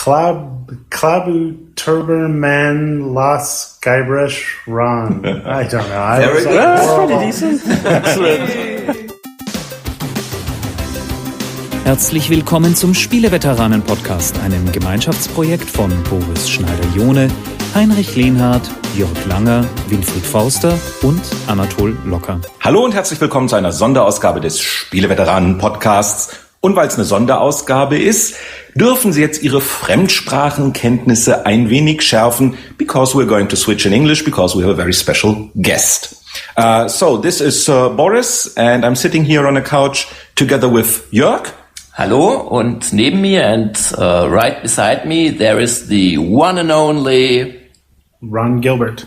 Klabuturberman Las Guybrush Ron. I don't know. That's pretty decent. Excellent. Herzlich willkommen zum Spieleveteranen-Podcast, einem Gemeinschaftsprojekt von Boris Schneider-Johne, Heinrich Lehnhardt, Jörg Langer, Winfried Forster und Anatol Locker. Hallo und herzlich willkommen zu einer Sonderausgabe des Spieleveteranen-Podcasts. Und weil es eine Sonderausgabe ist, dürfen Sie jetzt Ihre Fremdsprachenkenntnisse ein wenig schärfen, because we're going to switch in English, because we have a very special guest. So this is Boris, and I'm sitting here on a couch together with Jörg. Hallo, und neben mir and right beside me there is the one and only Ron Gilbert.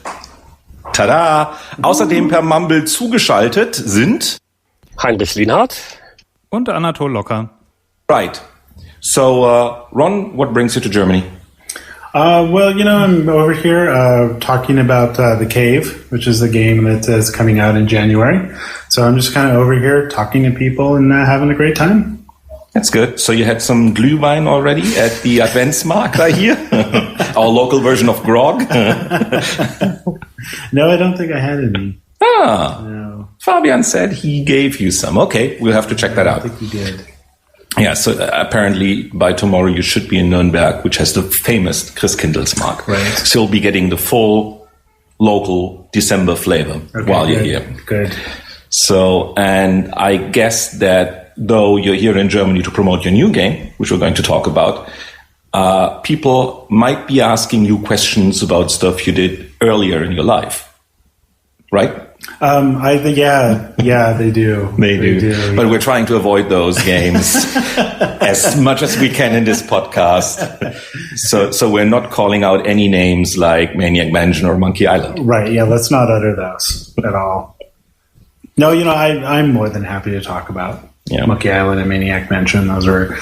Tada! Außerdem per Mumble zugeschaltet sind Heinrich Lehnhardt und Anatol Locker. Right. So, Ron, what brings you to Germany? Well, I'm over here talking about The Cave, which is the game that is coming out in January. So I'm just kind of over here talking to people and having a great time. That's good. So you had some Glühwein already at the Adventsmarkt, I hear? Our local version of grog? No, I don't think I had any. No. Fabian said he gave you some. Okay, we'll have to check that out. I think he did. Yeah, so apparently by tomorrow you should be in Nürnberg, which has the famous Christkindlesmarkt. Right. So you'll be getting the full local December flavor while you're here. Good. So, and I guess that though you're here in Germany to promote your new game, which we're going to talk about, people might be asking you questions about stuff you did earlier in your life, right? I think, yeah, they do. They do. But we're trying to avoid those games as much as we can in this podcast. So we're not calling out any names like Maniac Mansion or Monkey Island. Right, yeah, let's not utter those at all. No, I'm more than happy to talk about Monkey Island and Maniac Mansion. Those are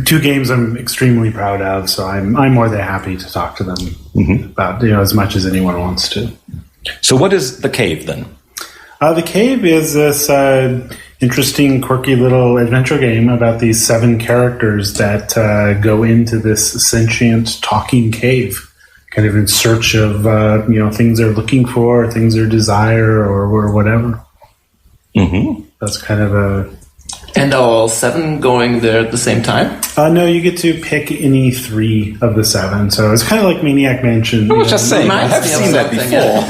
two games I'm extremely proud of, so I'm more than happy to talk to them about as much as anyone wants to. So what is The Cave then? The Cave is this interesting, quirky little adventure game about these 7 characters that go into this sentient talking cave, kind of in search of things they're looking for, things they desire, or whatever. Mm-hmm. That's kind of a... And are all 7 going there at the same time? No, you get to pick any 3 of the 7. So it's kind of like Maniac Mansion. I was just saying, I have seen that before.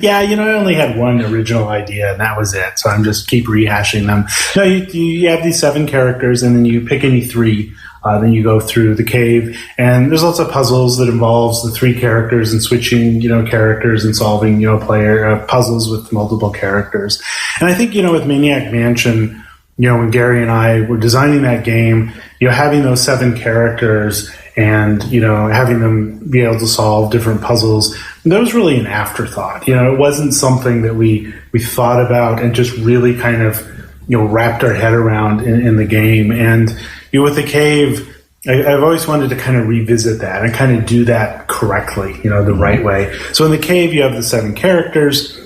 Yeah, I only had one original idea, and that was it. So I'm just keep rehashing them. No, you have these 7 characters, and then you pick any 3. Then you go through the cave, and there's lots of puzzles that involves the 3 characters and switching, characters and solving, player puzzles with multiple characters. And I think, with Maniac Mansion, when Gary and I were designing that game, having those 7 characters and, having them be able to solve different puzzles, that was really an afterthought. It wasn't something that we thought about and just really kind of, wrapped our head around in the game. And, with The Cave, I've always wanted to kind of revisit that and kind of do that correctly, the right way. So in The Cave, you have the 7 characters,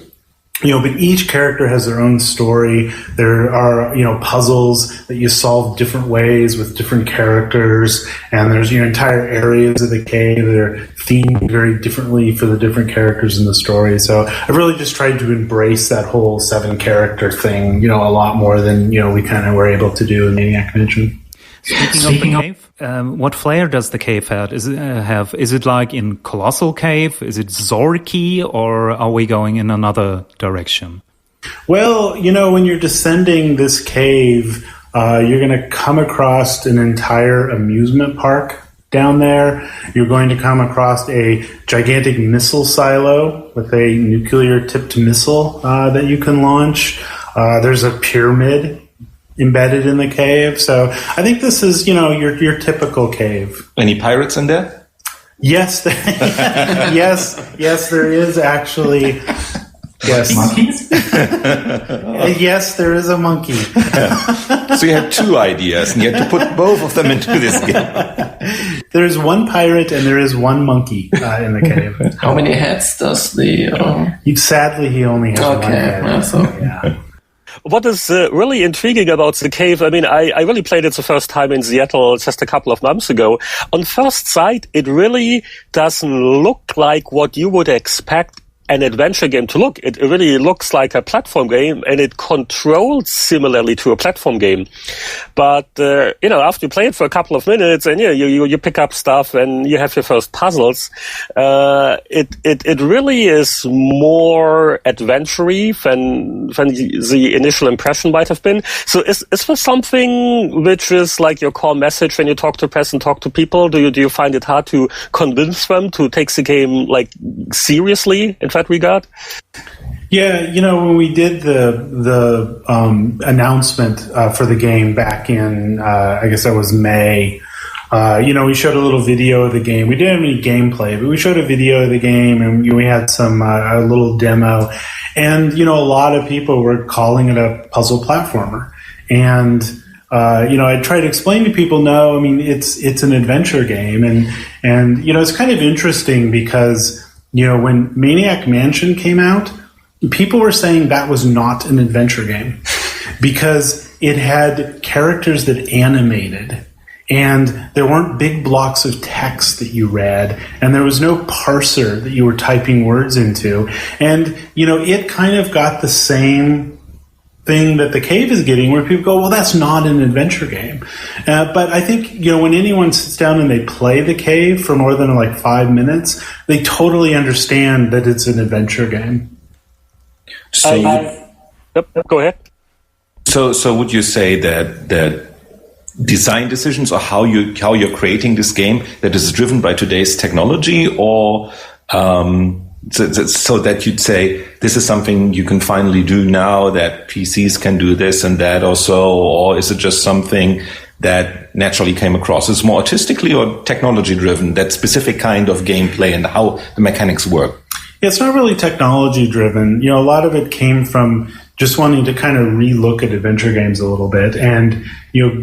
but each character has their own story. There are, puzzles that you solve different ways with different characters. And there's, entire areas of the cave that are themed very differently for the different characters in the story. So I've really just tried to embrace that whole 7 character thing, a lot more than, we kind of were able to do in Maniac Mansion. Speaking of the cave, what flair does the cave have? Is it like in Colossal Cave? Is it Zorky, or are we going in another direction? Well, when you're descending this cave, you're going to come across an entire amusement park down there. You're going to come across a gigantic missile silo with a nuclear-tipped missile that you can launch. There's a pyramid embedded in the cave. So I think this is, your typical cave. Any pirates in there? Yes. yes, there is actually. Yes. Monkeys? Yes, there is a monkey. So you had 2 ideas, and you had to put both of them into this game. There's 1 pirate and there is 1 monkey in the cave. How many heads does the... Sadly, he only has 1 head. So. Yeah. what is really intriguing about the cave, I mean, I really played it the first time in Seattle just a couple of months ago. On first sight, it really doesn't look like what you would expect an adventure game to look. It really looks like a platform game, and it controls similarly to a platform game. But, after you play it for a couple of minutes and you pick up stuff and you have your first puzzles, it really is more adventure-y than the initial impression might have been. So is there something which is like your core message when you talk to press and talk to people? Do you find it hard to convince them to take the game like seriously in that regard? Yeah, when we did the announcement for the game back in, I guess that was May, we showed a little video of the game. We didn't have any gameplay, but we showed a video of the game, and we had some a little demo. And, a lot of people were calling it a puzzle platformer. And, I try to explain to people, no, I mean, it's an adventure game. And it's kind of interesting because, when Maniac Mansion came out, people were saying that was not an adventure game because it had characters that animated, and there weren't big blocks of text that you read, and there was no parser that you were typing words into. And, it kind of got the same thing that the cave is getting, where people go, well, that's not an adventure game. But I think, when anyone sits down and they play the cave for more than 5 minutes, they totally understand that it's an adventure game. So, Yep, go ahead. So would you say that design decisions or how you're creating this game that is driven by today's technology, or so that you'd say this is something you can finally do now that PCs can do this and that or so, or is it just something that naturally came across? Is it more artistically or technology driven, that specific kind of gameplay and how the mechanics work? Yeah, it's not really technology driven. A lot of it came from just wanting to kind of relook at adventure games a little bit and,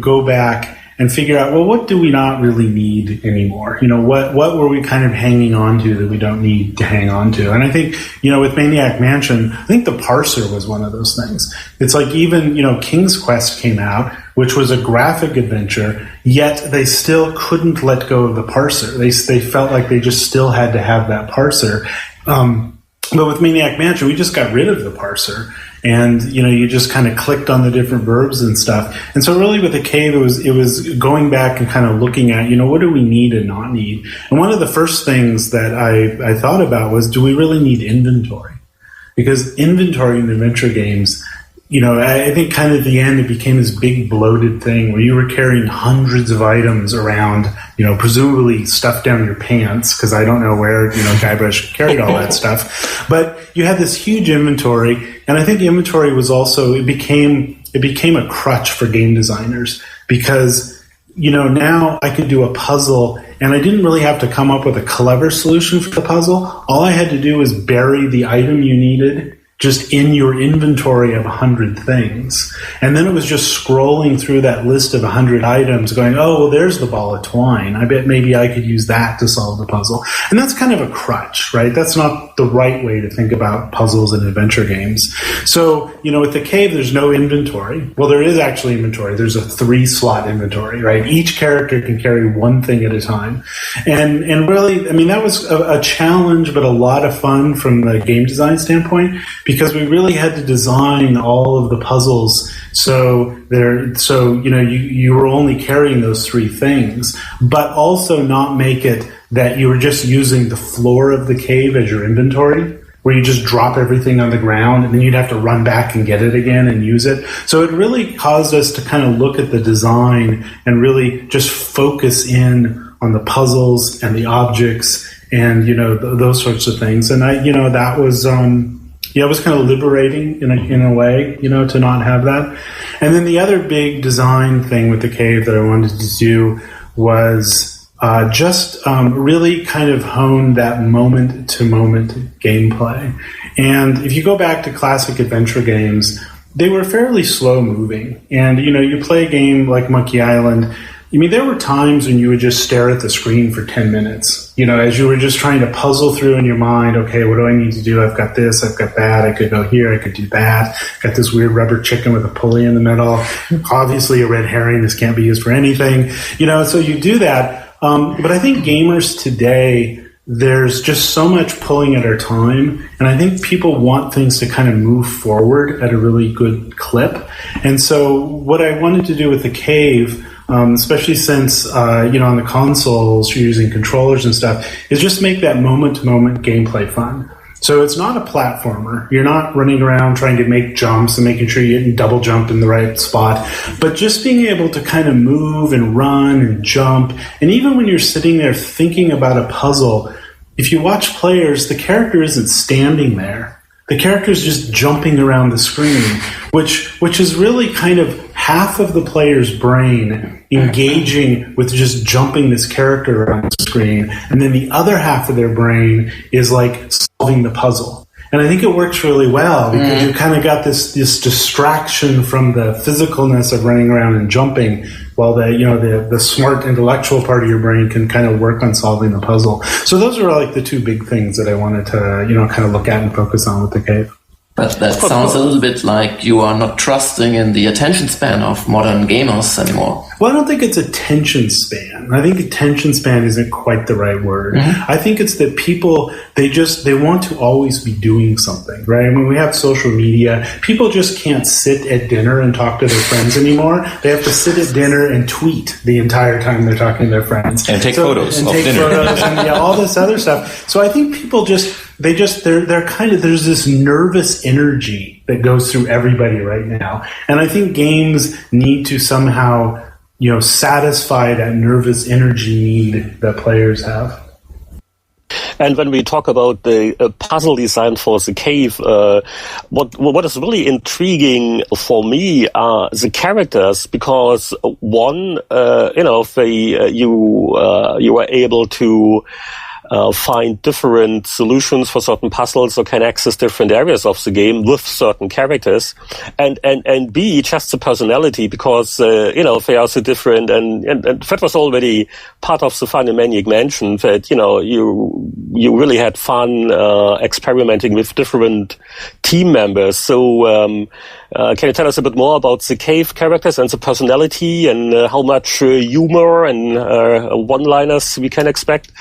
go back and figure out, well, what do we not really need anymore? What were we kind of hanging on to that we don't need to hang on to? And I think, with Maniac Mansion, I think the parser was one of those things. It's like even, King's Quest came out, which was a graphic adventure, yet they still couldn't let go of the parser. They felt like they just still had to have that parser. But with Maniac Mansion, we just got rid of the parser. And, you just kind of clicked on the different verbs and stuff. And so really with the cave, it was going back and kind of looking at, what do we need and not need? And one of the first things that I thought about was, do we really need inventory? Because inventory in adventure games, I think kind of at the end it became this big bloated thing where you were carrying hundreds of items around, presumably stuffed down your pants, because I don't know where, Guybrush carried all that stuff. But you had this huge inventory, and I think inventory was also, it became a crutch for game designers because, now I could do a puzzle and I didn't really have to come up with a clever solution for the puzzle. All I had to do was bury the item you needed just in your inventory of 100 things. And then it was just scrolling through that list of 100 items going, oh, well, there's the ball of twine. I bet maybe I could use that to solve the puzzle. And that's kind of a crutch, right? That's not the right way to think about puzzles in adventure games. So, with the cave, there's no inventory. Well, there is actually inventory. There's a 3-slot inventory, right? Each character can carry one thing at a time. And really, I mean, that was a challenge, but a lot of fun from the game design standpoint, because we really had to design all of the puzzles so you were only carrying those 3 things, but also not make it that you were just using the floor of the cave as your inventory, where you just drop everything on the ground and then you'd have to run back and get it again and use it. So it really caused us to kind of look at the design and really just focus in on the puzzles and the objects and, those sorts of things. And that was, it was kind of liberating in a way, to not have that. And then the other big design thing with the cave that I wanted to do was just really kind of hone that moment-to-moment gameplay. And if you go back to classic adventure games, they were fairly slow-moving. And, you play a game like Monkey Island, I mean, there were times when you would just stare at the screen for 10 minutes, as you were just trying to puzzle through in your mind, okay, what do I need to do? I've got this, I've got that, I could go here, I could do that. Got this weird rubber chicken with a pulley in the middle. Obviously a red herring, this can't be used for anything. So you do that. But I think gamers today, there's just so much pulling at our time, and I think people want things to kind of move forward at a really good clip. And so what I wanted to do with the Cave, especially since, on the consoles, you're using controllers and stuff, is just make that moment-to-moment gameplay fun. So it's not a platformer. You're not running around trying to make jumps and making sure you're getting double jump in the right spot, but just being able to kind of move and run and jump. And even when you're sitting there thinking about a puzzle, if you watch players, the character isn't standing there. The character is just jumping around the screen, which is really kind of half of the player's brain engaging with just jumping this character around the screen, and then the other half of their brain is like solving the puzzle. And I think it works really well because you kind of got this distraction from the physicalness of running around and jumping, while the smart intellectual part of your brain can kind of work on solving the puzzle. So those are like the two big things that I wanted to kind of look at and focus on with the Cave. But that sounds a little bit like you are not trusting in the attention span of modern gamers anymore. Well, I don't think it's attention span. I think attention span isn't quite the right word. Mm-hmm. I think it's that people, they want to always be doing something, right? I mean, we have social media. People just can't sit at dinner and talk to their friends anymore. They have to sit at dinner and tweet the entire time they're talking to their friends. And take photos of dinner. And all this other stuff. So I think people they're kind of, there's this nervous energy that goes through everybody right now. And I think games need to somehow, satisfy that nervous energy need that players have. And when we talk about the puzzle design for the Cave, what is really intriguing for me are the characters, because one, you were able to find different solutions for certain puzzles, or can access different areas of the game with certain characters, and B, just the personality, because they are so different, and that was already part of the fun in Maniac Mansion, that you really had fun experimenting with different team members. So can you tell us a bit more about the Cave characters and the personality, and how much humor and one-liners we can expect?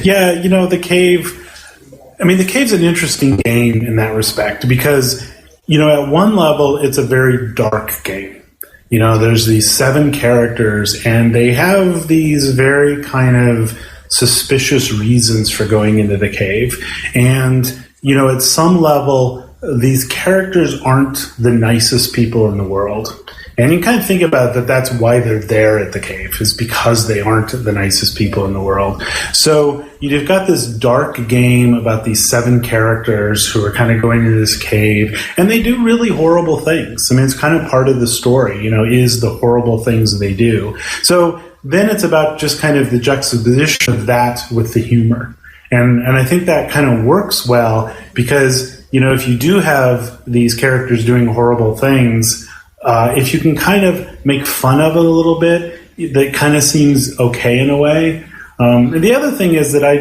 Yeah, the Cave's an interesting game in that respect because, at one level, it's a very dark game. There's these 7 characters, and they have these very kind of suspicious reasons for going into the Cave. And, at some level, these characters aren't the nicest people in the world. And you kind of think about that, that's why they're there at the Cave, is because they aren't the nicest people in the world. So you've got this dark game about these 7 characters who are kind of going into this cave, and they do really horrible things. I mean, it's kind of part of the story, is the horrible things they do. So then it's about just kind of the juxtaposition of that with the humor. And I think that kind of works well because, if you do have these characters doing horrible things, if you can kind of make fun of it a little bit, that kind of seems okay in a way. And the other thing is that I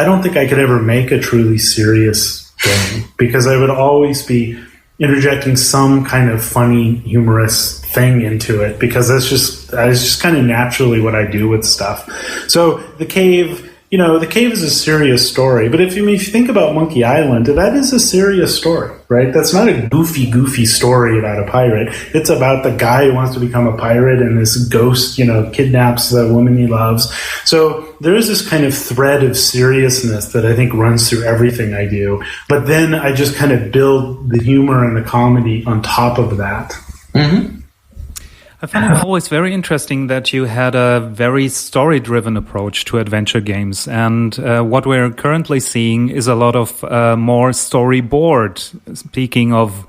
don't think I could ever make a truly serious game because I would always be interjecting some kind of funny, humorous thing into it because that's just kind of naturally what I do with stuff. So the Cave is a serious story, but if you think about Monkey Island, that is a serious story, right? That's not a goofy story about a pirate. It's about the guy who wants to become a pirate and this ghost, kidnaps the woman he loves. So there is this kind of thread of seriousness that I think runs through everything I do. But then I just kind of build the humor and the comedy on top of that. Mm-hmm. I find it always very interesting that you had a very story-driven approach to adventure games. And what we're currently seeing is a lot of more storyboard, speaking of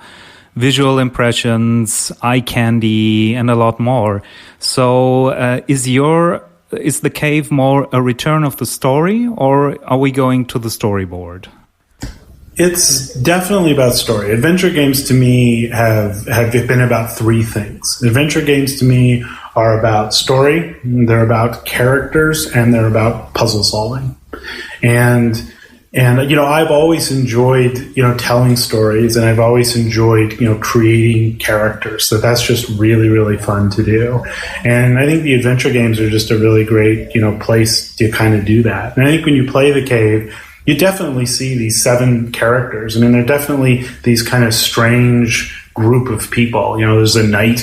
visual impressions, eye candy, and a lot more. So is the Cave more a return of the story, or are we going to the storyboard? It's definitely about story. Adventure games to me have been about 3 things. Adventure games to me are about story, they're about characters, and they're about puzzle solving. And I've always enjoyed, telling stories, and I've always enjoyed, creating characters. So that's just really, really fun to do. And I think the adventure games are just a really great, place to kind of do that. And I think when you play The Cave, you definitely see these 7 characters. I mean, they're definitely these kind of strange group of people. There's a knight,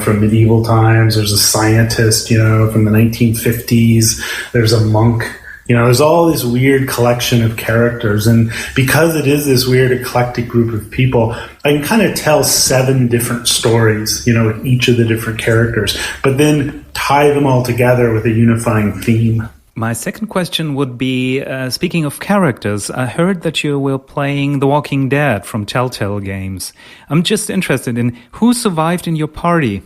from medieval times. There's a scientist, from the 1950s. There's a monk. There's all this weird collection of characters. And because it is this weird eclectic group of people, I can kind of tell 7 different stories, with each of the different characters, but then tie them all together with a unifying theme. My second question would be, speaking of characters, I heard that you were playing The Walking Dead from Telltale Games. I'm just interested in who survived in your party.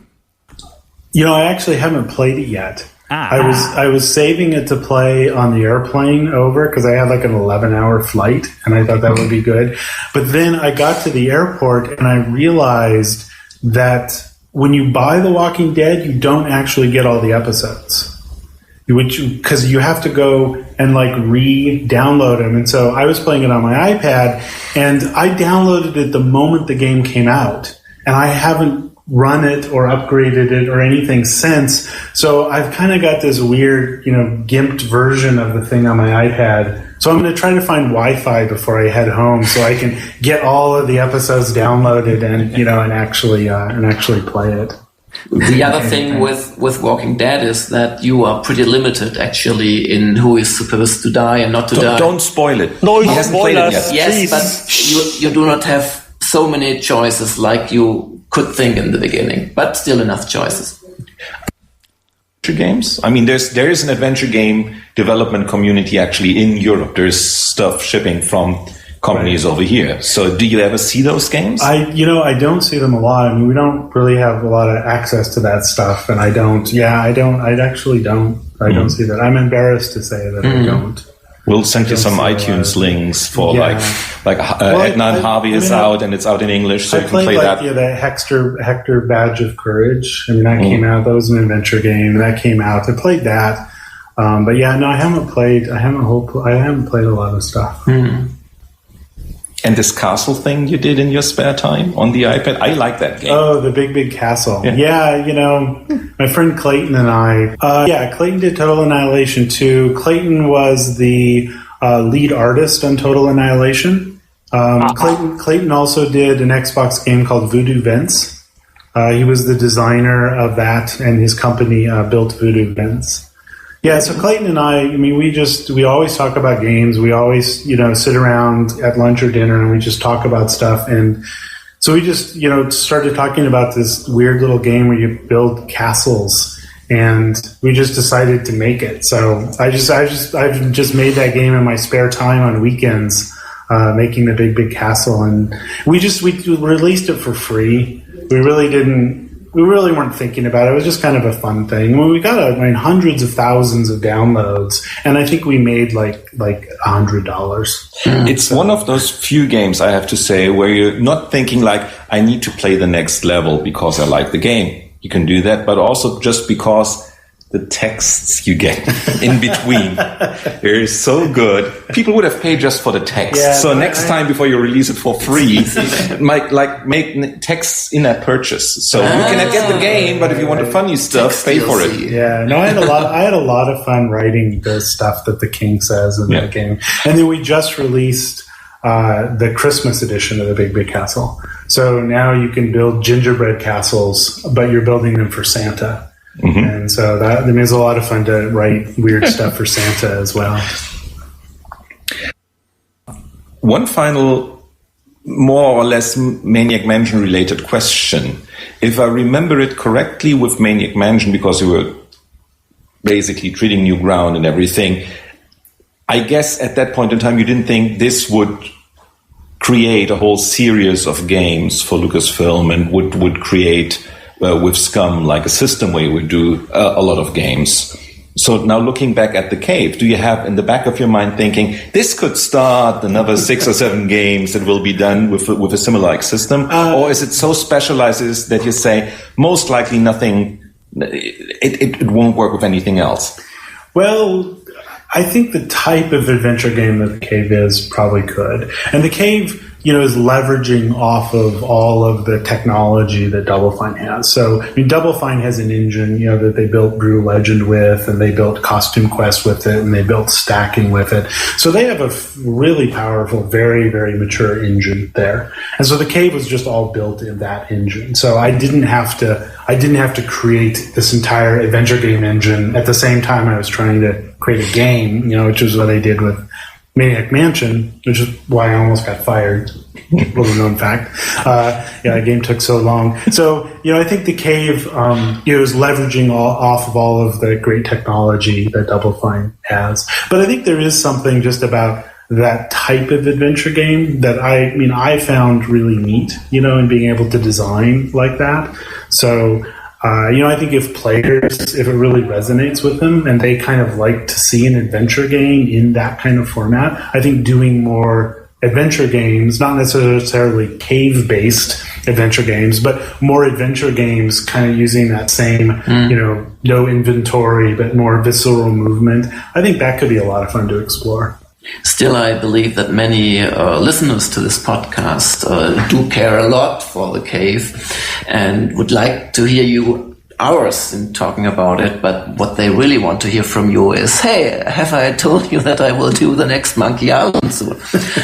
I actually haven't played it yet. I was saving it to play on the airplane over because I had like an 11-hour flight and I thought that would be good. But then I got to the airport and I realized that when you buy The Walking Dead, you don't actually get all the episodes. Because you have to go and re-download them. And so I was playing it on my iPad, and I downloaded it the moment the game came out, and I haven't run it or upgraded it or anything since. So I've kind of got this weird, gimped version of the thing on my iPad. So I'm going to try to find Wi-Fi before I head home so I can get all of the episodes downloaded and actually play it. The other thing with Walking Dead is that you are pretty limited, actually, in who is supposed to die and not to die. Don't spoil it. No, he hasn't played it yet. Yes, but you do not have so many choices like you could think in the beginning, but still enough choices. Games? I mean, there is an adventure game development community actually in Europe. There's stuff shipping from companies over here. So do you ever see those games? I don't see them a lot. I mean, we don't really have a lot of access to that stuff, and I actually don't see that. I'm embarrassed to say that I don't. We'll send you some iTunes links for Edna and Harvey is out, and it's out in English, so you can play that. The Hector Badge of Courage. I mean, that came out. That was an adventure game. That came out. I played that. But I haven't played. I haven't played a lot of stuff. And this castle thing you did in your spare time on the iPad, I like that game. Oh, the Big Castle. Yeah, my friend Clayton and I, Clayton did Total Annihilation 2. Clayton was the lead artist on Total Annihilation. Clayton also did an Xbox game called Voodoo Vince. He was the designer of that, and his company built Voodoo Vince. Yeah, so Clayton and I mean, we always talk about games. We always, sit around at lunch or dinner and we just talk about stuff. And so we just, started talking about this weird little game where you build castles, and we just decided to make it. So I've just made that game in my spare time on weekends, making the Big Castle. And we released it for free. We really weren't thinking about it. It was just kind of a fun thing. When we got hundreds of thousands of downloads, and I think we made like $100. It's one of those few games, I have to say, where you're not thinking I need to play the next level because I like the game. You can do that, but also just because the texts you get in between are so good. People would have paid just for the text. Yeah, so next time before you release it for free, make texts in that purchase. So you can get the game, but if you want the funny stuff, pay for it. Yeah, no, I had a lot of fun writing the stuff that the king says in that game. And then we just released the Christmas edition of the Big Castle. So now you can build gingerbread castles, but you're building them for Santa. Mm-hmm. And so that means a lot of fun to write weird stuff for Santa as well. One final, more or less Maniac Mansion related question. If I remember it correctly with Maniac Mansion, because you were basically treating new ground and everything, I guess at that point in time you didn't think this would create a whole series of games for Lucasfilm and would create with Scum like a system where you would do a lot of games. So now looking back at The Cave, do you have in the back of your mind thinking this could start another 6 or 7 games that will be done with a similar system? Or is it so specialized that you say most likely nothing it won't work with anything else? Well, I think the type of adventure game that the Cave is probably could. And the Cave, is leveraging off of all of the technology that Double Fine has. So, Double Fine has an engine, that they built Brew Legend with, and they built Costume Quest with it, and they built stacking with it. So they have a really powerful, very, very mature engine there. And so the Cave was just all built in that engine. So I didn't have to create this entire adventure game engine at the same time I was trying to create a game, which is what I did with Maniac Mansion, which is why I almost got fired. Little known fact. The game took so long. So, I think the Cave, is leveraging off of all of the great technology that Double Fine has. But I think there is something just about that type of adventure game that I found really neat, in being able to design like that. So, I think if it really resonates with them and they kind of like to see an adventure game in that kind of format, I think doing more adventure games, not necessarily cave-based adventure games, but more adventure games kind of using that same, no inventory, but more visceral movement, I think that could be a lot of fun to explore. Still, I believe that many listeners to this podcast do care a lot for the Cave and would like to hear hours in talking about it, but what they really want to hear from you is, hey, have I told you that I will do the next Monkey Island soon?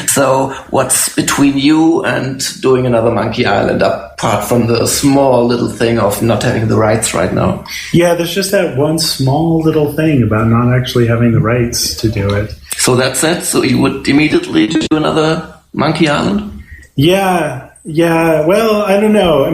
So what's between you and doing another Monkey Island, apart from the small little thing of not having the rights right now? Yeah, there's just that one small little thing about not actually having the rights to do it. So that's it? So you would immediately do another Monkey Island? Yeah. Well, I don't know.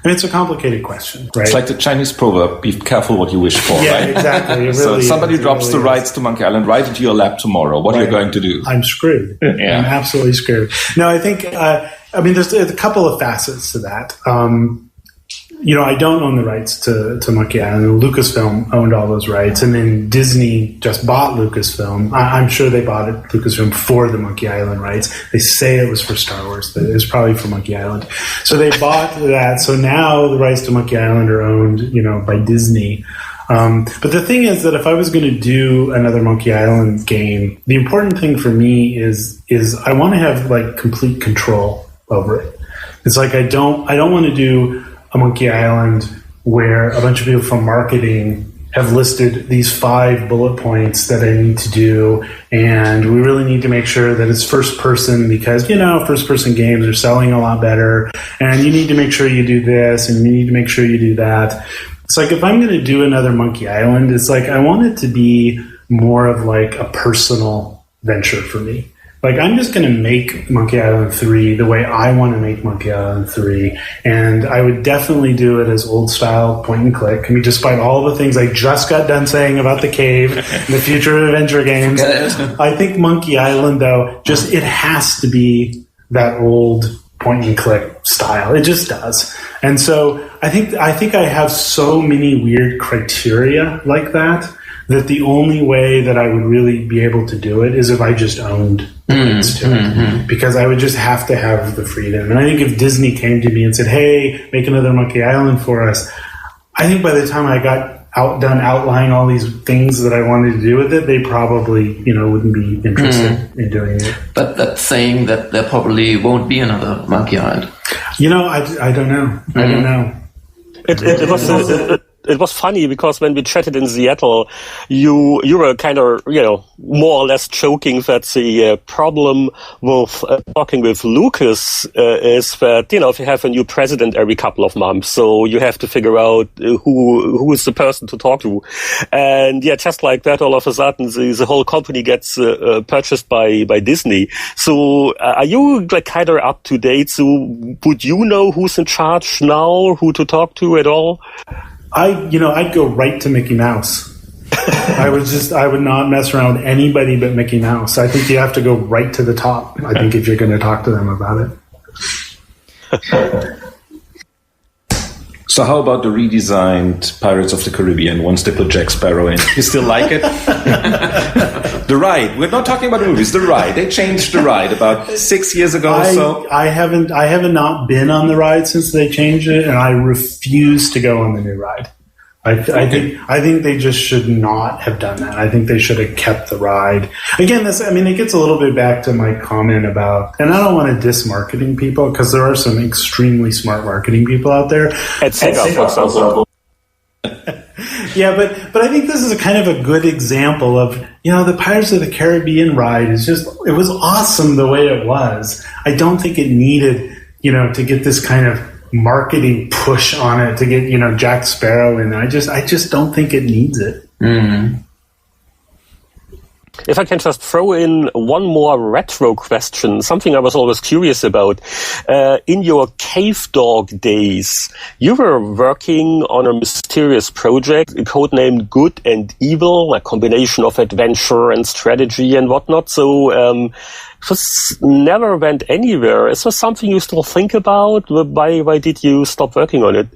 It's a complicated question, right? It's like the Chinese proverb, be careful what you wish for, yeah, right? Exactly. Really so somebody drops really the rights to Monkey Island right into your lap tomorrow. What are you going to do? I'm screwed. Yeah. I'm absolutely screwed. No, I think, there's a couple of facets to that. I don't own the rights to Monkey Island. Lucasfilm owned all those rights, and then Disney just bought Lucasfilm. I'm sure they bought Lucasfilm for the Monkey Island rights. They say it was for Star Wars, but it was probably for Monkey Island. So they bought that. So now the rights to Monkey Island are owned, by Disney. But the thing is that if I was going to do another Monkey Island game, the important thing for me is I want to have complete control over it. It's like I don't want to do a Monkey Island where a bunch of people from marketing have listed these 5 bullet points that I need to do, and we really need to make sure that it's first person because, first person games are selling a lot better, and you need to make sure you do this, and you need to make sure you do that. It's like if I'm going to do another Monkey Island, it's like I want it to be more of a personal venture for me. I'm just going to make Monkey Island 3 the way I want to make Monkey Island 3. And I would definitely do it as old style point and click. Despite all the things I just got done saying about the Cave and the future of adventure games, I think Monkey Island, though, it has to be that old point and click style. It just does. And so I think I have so many weird criteria like that the only way that I would really be able to do it is if I just owned rights to it. Because I would just have to have the freedom. And I think if Disney came to me and said, hey, make another Monkey Island for us, I think by the time I got done outlining all these things that I wanted to do with it, they probably, wouldn't be interested in doing it. But that's saying that there probably won't be another Monkey Island. I don't know. I don't know. It was funny because when we chatted in Seattle, you were kind of, more or less joking that the problem with talking with Lucas is that, if you have a new president every couple of months, so you have to figure out who is the person to talk to. And just like that, all of a sudden, the whole company gets purchased by Disney. So are you kind of up to date? So would you know who's in charge now, who to talk to at all? I'd go right to Mickey Mouse. I would not mess around with anybody but Mickey Mouse. I think you have to go right to the top, I think, if you're going to talk to them about it. So how about the redesigned Pirates of the Caribbean once they put Jack Sparrow in? You still like it? The ride. We're not talking about the movies. The ride. They changed the ride about 6 years ago or so. I haven't not been on the ride since they changed it, and I refuse to go on the new ride. I think they just should not have done that. I think they should have kept the ride. Again, it gets a little bit back to my comment about, and I don't want to diss marketing people because there are some extremely smart marketing people out there. At Singapore. Yeah, but I think this is a kind of a good example of, the Pirates of the Caribbean ride it was awesome the way it was. I don't think it needed, to get this kind of marketing push on it to get, Jack Sparrow in. I just don't think it needs it. Mm-hmm. If I can just throw in one more retro question, something I was always curious about. In your cave dog days, you were working on a mysterious project, codenamed Good and Evil, a combination of adventure and strategy and whatnot. So it just never went anywhere. Is this something you still think about? Why did you stop working on it?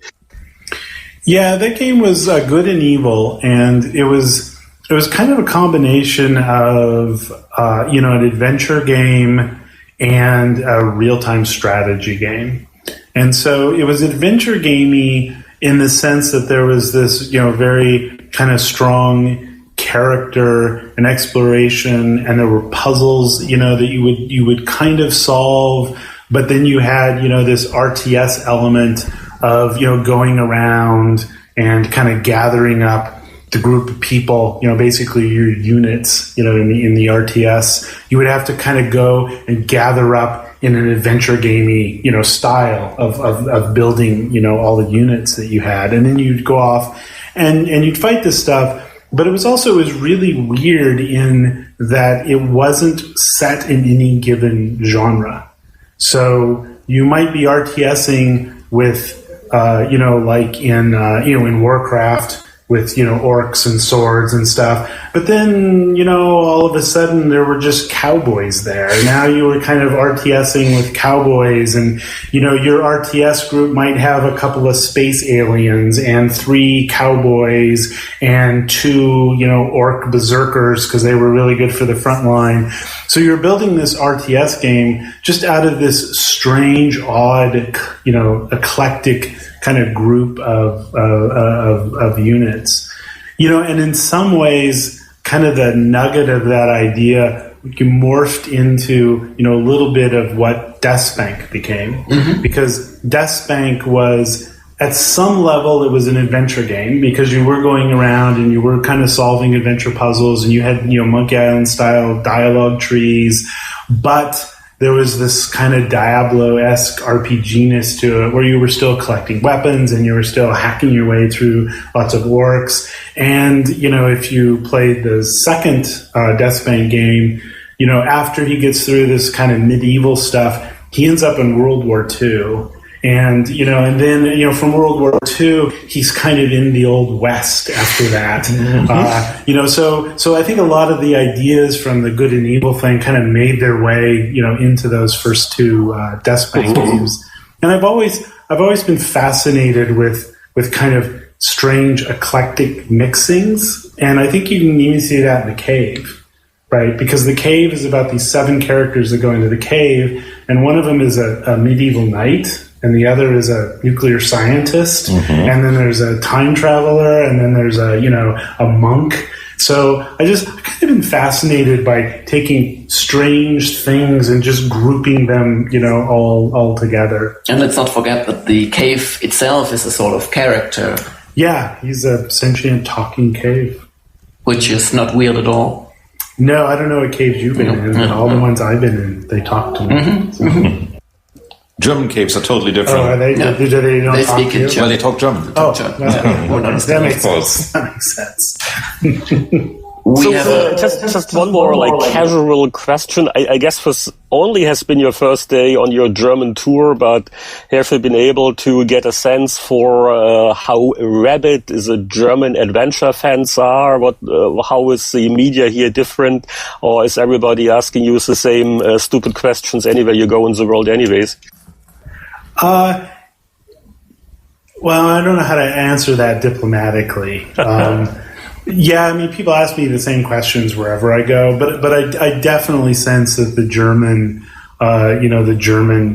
Yeah, that game was Good and Evil, and it was kind of a combination of, an adventure game and a real-time strategy game. And so it was adventure gamey in the sense that there was this, very kind of strong character and exploration, and there were puzzles, that you would kind of solve, but then you had, this RTS element of, going around and kind of gathering up the group of people, basically your units, in the RTS. You would have to kind of go and gather up in an adventure gamey, style of building, all the units that you had. And then you'd go off and you'd fight this stuff. But it was really weird in that it wasn't set in any given genre. So you might be RTSing with, like in Warcraft, with, orcs and swords and stuff. But then, all of a sudden there were just cowboys there. Now you were kind of RTSing with cowboys, and, your RTS group might have a couple of space aliens and 3 cowboys and 2, orc berserkers because they were really good for the front line. So you're building this RTS game just out of this strange, odd, eclectic kind of group of units, and in some ways, kind of the nugget of that idea morphed into, a little bit of what Deathspank became, because Deathspank was, at some level, it was an adventure game because you were going around and you were kind of solving adventure puzzles, and you had, Monkey Island style dialogue trees, but there was this kind of Diablo-esque RPG-ness to it where you were still collecting weapons and you were still hacking your way through lots of orcs. And, if you played the second Deathspank game, after he gets through this kind of medieval stuff, he ends up in World War II. And, and then, from World War II, he's kind of in the Old West after that. So I think a lot of the ideas from the Good and Evil thing kind of made their way, into those first 2 Deathspank games. And I've always been fascinated with kind of strange, eclectic mixings. And I think you can even see that in The Cave, right? Because The Cave is about these 7 characters that go into the cave, and one of them is a medieval knight, and the other is a nuclear scientist, and then there's a time traveler, and then there's a monk. So I've kind of been fascinated by taking strange things and just grouping them, all together. And let's not forget that the cave itself is a sort of character. Yeah, he's a sentient talking cave. Which is not weird at all. No, I don't know what caves you've been in, but all the ones I've been in, they talk to me. German caves are totally different. Oh, are they? Yeah. They don't They talk speak to you? in German. Well, they talk German. That makes sense. That makes sense. Just one more casual question. I guess this only has been your first day on your German tour, but have you been able to get a sense for how rabid the German adventure fans are? How is the media here different, or is everybody asking you the same stupid questions anywhere you go in the world, anyways? Well, I don't know how to answer that diplomatically. Yeah, I mean, people ask me the same questions wherever I go, but I definitely sense that the German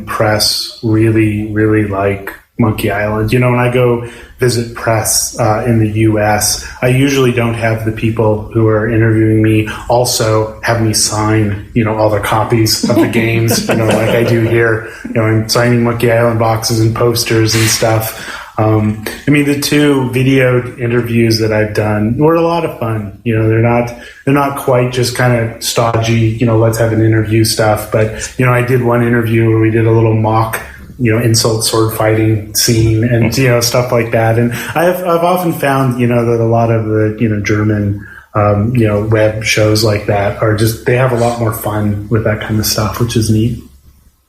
press really like Monkey Island. You know, when I go visit press in the U.S., I usually don't have the people who are interviewing me also have me sign, all the copies of the games, like I do here. I'm signing Monkey Island boxes and posters and stuff. I mean, the two video interviews that I've done were a lot of fun. They're not quite just kind of stodgy, let's have an interview stuff. But, I did one interview where we did a little mock, insult sword fighting scene and, stuff like that. And I've often found, that a lot of the, German, web shows like that are they have a lot more fun with that kind of stuff, which is neat.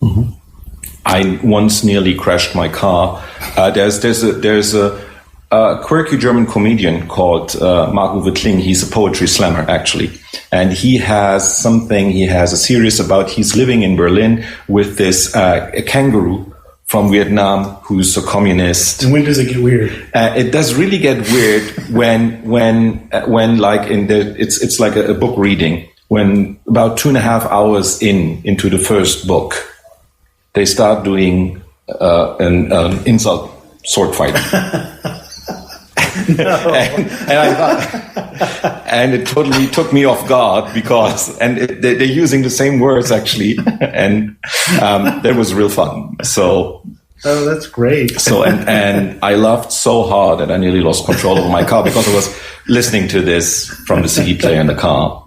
Mm-hmm. I once nearly crashed my car. There's a quirky German comedian called Marc-Uwe Kling. He's a poetry slammer, actually. And he has a series about he's living in Berlin with this a kangaroo from Vietnam who's a communist. And when does it get weird? It does really get weird when like it's like a book reading, when about 2.5 hours into the first book, they start doing an insult sword fighting. No. and I thought, and it totally took me off guard because they're using the same words actually, and that was real fun. So. Oh, that's great. So and I laughed so hard that I nearly lost control of my car because I was listening to this from the CD player in the car.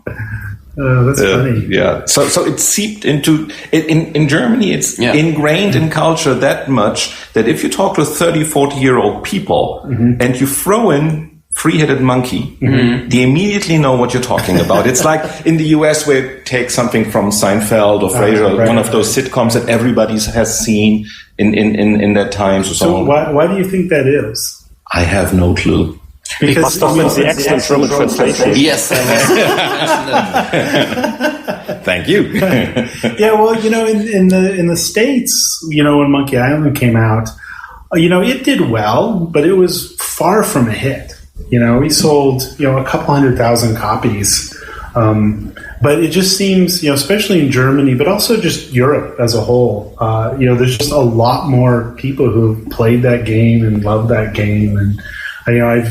Oh, that's funny. Yeah. So it seeped into it in Germany. It's ingrained in culture that much that if you talk to 30, 40-year-old people and you throw in three-headed monkey, they immediately know what you're talking about. It's like in the US where you take something from Seinfeld or Frasier, one of those sitcoms that everybody has seen in that time. So why do you think that is? I have no clue. Because it's the excellent German translation. Yes. Thank you. Yeah, well, in the States, when Monkey Island came out, it did well, but it was far from a hit. We sold, a couple 100,000 copies. But it just seems, especially in Germany, but also just Europe as a whole, there's just a lot more people who've played that game and love that game. And, I've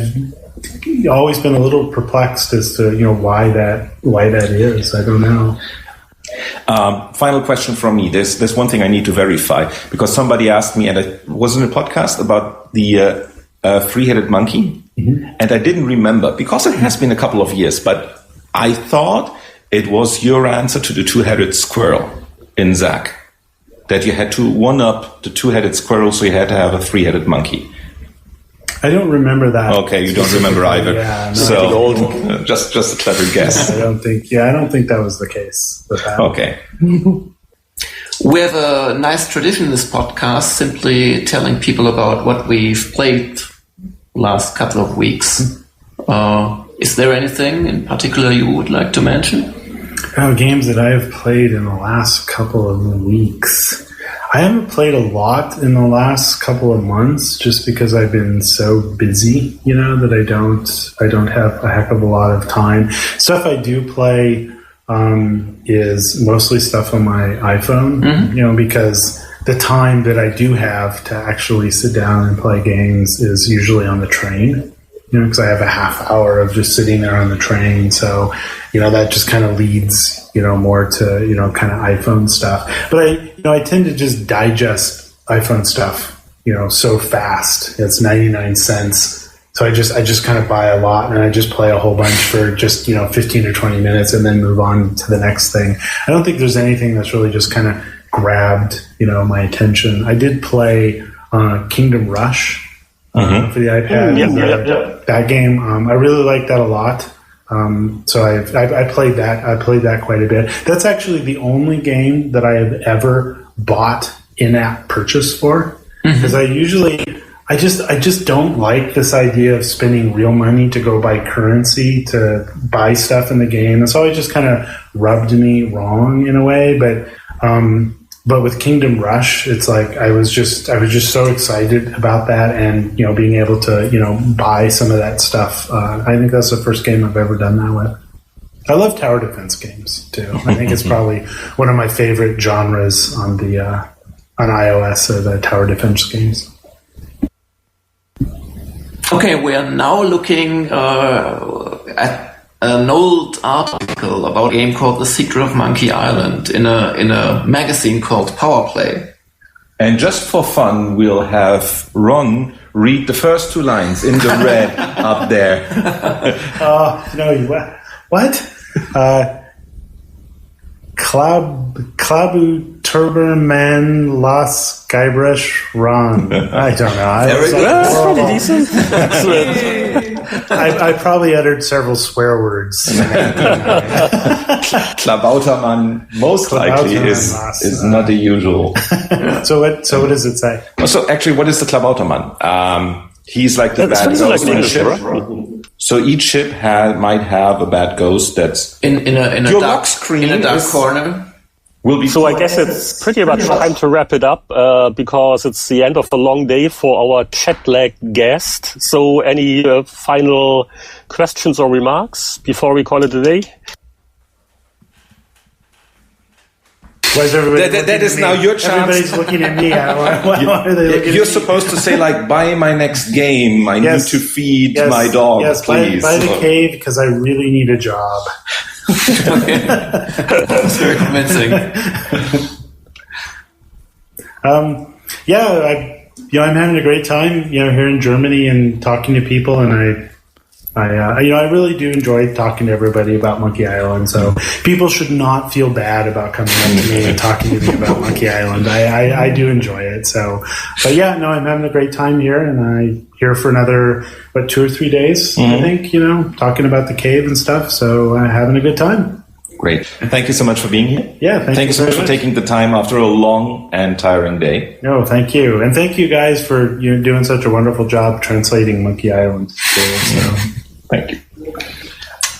always been a little perplexed as to, why that is. I don't know. Final question from me. There's one thing I need to verify because somebody asked me, and it was in a podcast about the three-headed monkey, and I didn't remember because it has been a couple of years, but I thought it was your answer to the two-headed squirrel in Zack, that you had to one-up the two-headed squirrel, so you had to have a three-headed monkey. I don't remember that. Okay, you don't remember either. Yeah, no, so just a clever guess. I don't think that was the case with that. Okay. We have a nice tradition in this podcast, simply telling people about what we've played last couple of weeks. Is there anything in particular you would like to mention? Games that I have played in the last couple of weeks. I haven't played a lot in the last couple of months just because I've been so busy, that I don't have a heck of a lot of time. Stuff I do play is mostly stuff on my iPhone, because the time that I do have to actually sit down and play games is usually on the train, because I have a half hour of just sitting there on the train. So, that just kind of leads, more to, kind of iPhone stuff. But I tend to just digest iPhone stuff, so fast. It's 99 cents. So I just kind of buy a lot and I just play a whole bunch for just, 15 or 20 minutes and then move on to the next thing. I don't think there's anything that's really just kind of grabbed, my attention. I did play Kingdom Rush for the iPad. That game, I really like that a lot. So I played that. I played that quite a bit. That's actually the only game that I have ever bought in-app purchase for, because I just don't like this idea of spending real money to go buy currency to buy stuff in the game. It's always just kind of rubbed me wrong in a way. But But with Kingdom Rush, it's like I was just so excited about that, and being able to buy some of that stuff. I think that's the first game I've ever done that with. I love tower defense games too. I think it's probably one of my favorite genres on iOS are the tower defense games. Okay, we are now looking at an old article about a game called The Secret of Monkey Island in a magazine called Powerplay. And just for fun, we'll have Ron read the first 2 lines in the red up there. No, what? Klabuturberman Las Guybrush Ron. I don't know. That's pretty decent. Excellent. I probably uttered several swear words. Klabautermann most likely is not the usual. So what does it say? So actually, what is the Klabautermann? He's like the bad ghost in a ship. So each ship might have a bad ghost that's in a dark corner. So I guess it's pretty much time to wrap it up because it's the end of a long day for our jet-lagged guest. So any final questions or remarks before we call it a day? Why is everybody that is now your chance. Everybody's looking at me. Why are they looking You're at supposed to say, like, buy my next game. I need to feed my dog, please. Buy the cave because I really need a job. That's very convincing. I'm having a great time, here in Germany and talking to people, and I really do enjoy talking to everybody about Monkey Island. So people should not feel bad about coming up to me and talking to me about Monkey Island. I do enjoy it. So, but I'm having a great time here, and I'm here for another 2 or 3 days. I think talking about the cave and stuff. So having a good time. Great. Thank you so much for being here. Yeah, thank you so much for taking the time after a long and tiring day. No, thank you. And thank you guys for doing such a wonderful job translating Monkey Island. So, thank you.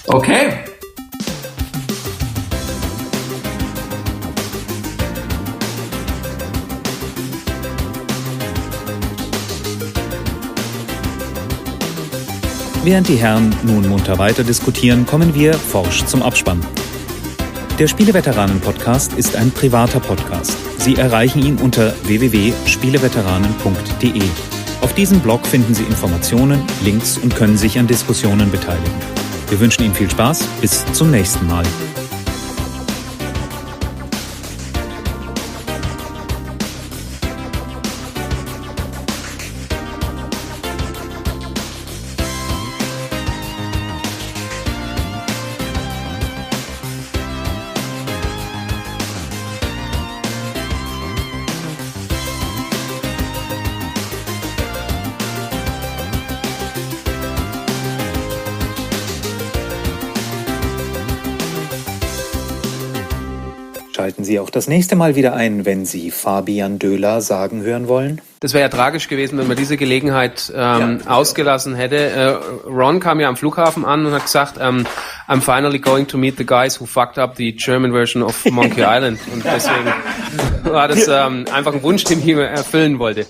Okay. Während die Herren nun munter weiter diskutieren, kommen wir forsch zum Abspann. Der Spieleveteranen-Podcast ist ein privater Podcast. Sie erreichen ihn unter www.spieleveteranen.de. Auf diesem Blog finden Sie Informationen, Links und können sich an Diskussionen beteiligen. Wir wünschen Ihnen viel Spaß. Bis zum nächsten Mal. Schalten Sie auch das nächste Mal wieder ein, wenn Sie Fabian Döhler sagen hören wollen. Das wäre ja tragisch gewesen, wenn man diese Gelegenheit ausgelassen hätte. Ron kam ja am Flughafen an und hat gesagt, I'm finally going to meet the guys who fucked up the German version of Monkey Island. Und deswegen war das einfach ein Wunsch, den ich mir erfüllen wollte.